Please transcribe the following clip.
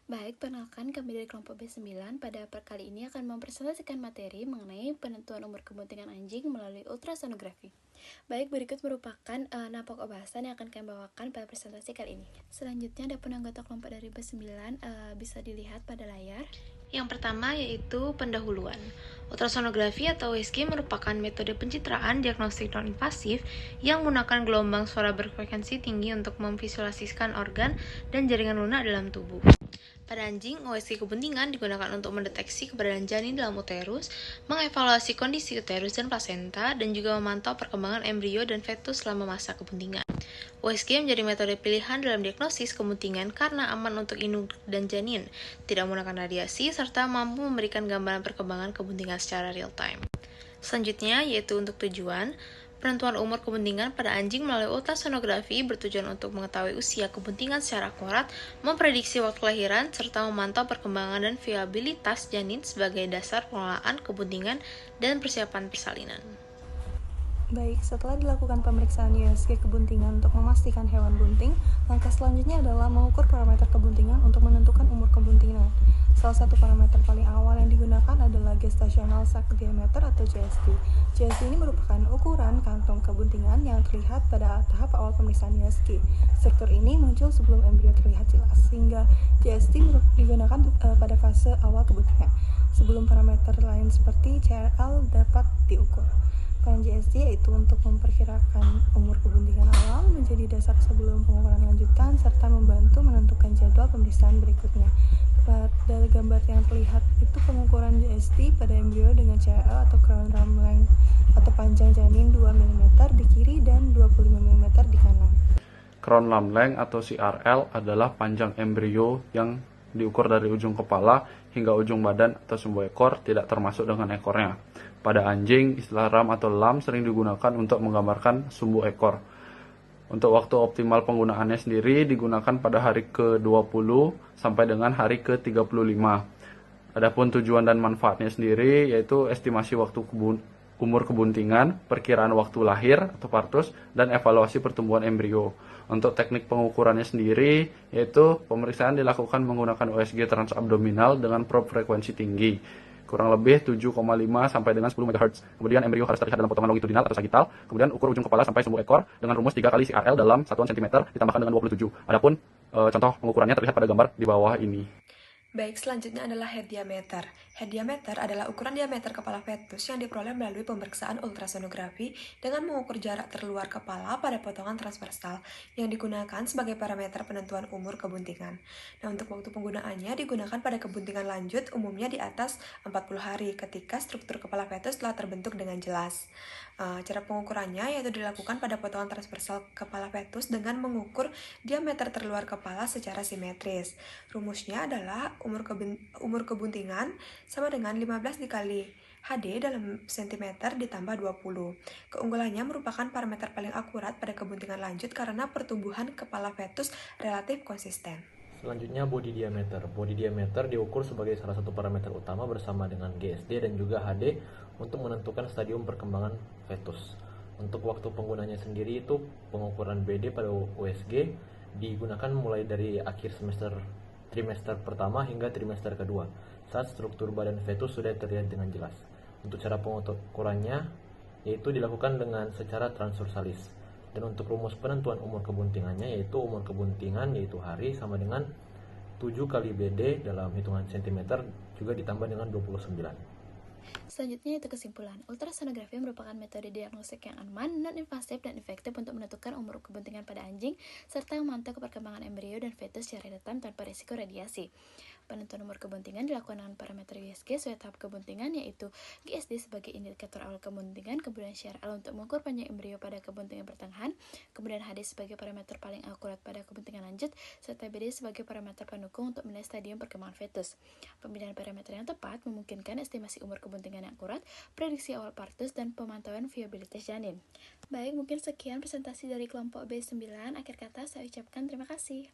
Baik, perkenalkan kami dari kelompok B9. Pada kali ini akan mempresentasikan materi mengenai penentuan umur kebuntingan anjing melalui ultrasonografi. Baik, berikut merupakan napok bahasan yang akan kami bawakan pada presentasi kali ini. Selanjutnya, ada anggota kelompok dari B9 bisa dilihat pada layar. Yang pertama yaitu pendahuluan. Ultrasonografi atau USG merupakan metode pencitraan diagnostik non-invasif yang menggunakan gelombang suara berfrekuensi tinggi untuk memvisualisasikan organ dan jaringan lunak dalam tubuh. Pada anjing, USG kebuntingan digunakan untuk mendeteksi keberadaan janin dalam uterus, mengevaluasi kondisi uterus dan plasenta, dan juga memantau perkembangan embrio dan fetus selama masa kebuntingan. USG menjadi metode pilihan dalam diagnosis kebuntingan karena aman untuk induk dan janin, tidak menggunakan radiasi, serta mampu memberikan gambaran perkembangan kebuntingan secara real-time. Selanjutnya, yaitu untuk tujuan, penentuan umur kebuntingan pada anjing melalui ultrasonografi bertujuan untuk mengetahui usia kebuntingan secara akurat, memprediksi waktu kelahiran, serta memantau perkembangan dan viabilitas janin sebagai dasar pengelolaan kebuntingan dan persiapan persalinan. Baik, setelah dilakukan pemeriksaan USG kebuntingan untuk memastikan hewan bunting, langkah selanjutnya adalah mengukur parameter kebuntingan untuk menentukan umur kebuntingan. Salah satu parameter paling awal yang digunakan adalah gestational sac diameter atau GSD. GSD ini merupakan ukuran kantong kebuntingan yang terlihat pada tahap awal pemeriksaan USG. Struktur ini muncul sebelum embrio terlihat jelas, sehingga GSD digunakan pada fase awal kebuntingan, sebelum parameter lain seperti CRL dapat diukur. Peran GSD yaitu untuk memperkirakan umur kebuntingan awal menjadi dasar sebelum pengukuran lanjutan serta membantu menentukan jadwal pemeriksaan berikutnya. Pada gambar yang terlihat itu pengukuran GSD pada embrio dengan CRL atau crown rump length atau panjang janin 2 mm di kiri dan 25 mm di kanan. Crown rump length atau CRL adalah panjang embrio yang diukur dari ujung kepala hingga ujung badan atau sumbu ekor, tidak termasuk dengan ekornya. Pada anjing, istilah ram atau lam sering digunakan untuk menggambarkan sumbu ekor. Untuk waktu optimal penggunaannya sendiri digunakan pada hari ke-20 sampai dengan hari ke-35. Adapun tujuan dan manfaatnya sendiri yaitu estimasi waktu umur kebuntingan, perkiraan waktu lahir atau partus, dan evaluasi pertumbuhan embrio. Untuk teknik pengukurannya sendiri, yaitu pemeriksaan dilakukan menggunakan USG transabdominal dengan probe frekuensi tinggi, kurang lebih 7,5 sampai dengan 10 MHz. Kemudian embrio harus terlihat dalam potongan longitudinal atau sagital. Kemudian ukur ujung kepala sampai sumbu ekor dengan rumus 3 kali CRL dalam satuan cm ditambahkan dengan 27. Adapun contoh pengukurannya terlihat pada gambar di bawah ini. Baik, selanjutnya adalah head diameter. Head diameter adalah ukuran diameter kepala fetus yang diperoleh melalui pemeriksaan ultrasonografi dengan mengukur jarak terluar kepala pada potongan transversal yang digunakan sebagai parameter penentuan umur kebuntingan. Nah, untuk waktu penggunaannya digunakan pada kebuntingan lanjut umumnya di atas 40 hari ketika struktur kepala fetus telah terbentuk dengan jelas. Cara pengukurannya yaitu dilakukan pada potongan transversal kepala fetus dengan mengukur diameter terluar kepala secara simetris. Rumusnya adalah umur kebuntingan sama dengan 15 dikali HD dalam cm ditambah 20. Keunggulannya merupakan parameter paling akurat pada kebuntingan lanjut karena pertumbuhan kepala fetus relatif konsisten. Selanjutnya body diameter. Body diameter diukur sebagai salah satu parameter utama bersama dengan GSD dan juga HD untuk menentukan stadium perkembangan fetus. Untuk waktu penggunanya sendiri itu pengukuran BD pada USG digunakan mulai dari akhir trimester pertama hingga trimester kedua saat struktur badan fetus sudah terlihat dengan jelas. Untuk cara pengukurannya yaitu dilakukan dengan secara transversalis. Dan untuk rumus penentuan umur kebuntingannya yaitu umur kebuntingan yaitu hari sama dengan 7 kali BD dalam hitungan cm juga ditambah dengan 29. Selanjutnya itu kesimpulan. Ultrasonografi merupakan metode diagnostik yang aman, non-invasif, dan efektif untuk menentukan umur kebuntingan pada anjing, serta memantau perkembangan embrio dan fetus secara real-time tanpa risiko radiasi. Penentuan umur kebuntingan dilakukan dengan parameter USG sesuai tahap kebuntingan, yaitu GSD sebagai indikator awal kebuntingan, kemudian CRL untuk mengukur panjang embrio pada kebuntingan pertengahan, kemudian HD sebagai parameter paling akurat pada kebuntingan lanjut, serta BD sebagai parameter pendukung untuk menilai stadium perkembangan fetus. Pemilihan parameter yang tepat memungkinkan estimasi umur kebuntingan yang akurat, prediksi awal partus, dan pemantauan viabilitas janin. Baik, mungkin sekian presentasi dari kelompok B9. Akhir kata saya ucapkan terima kasih.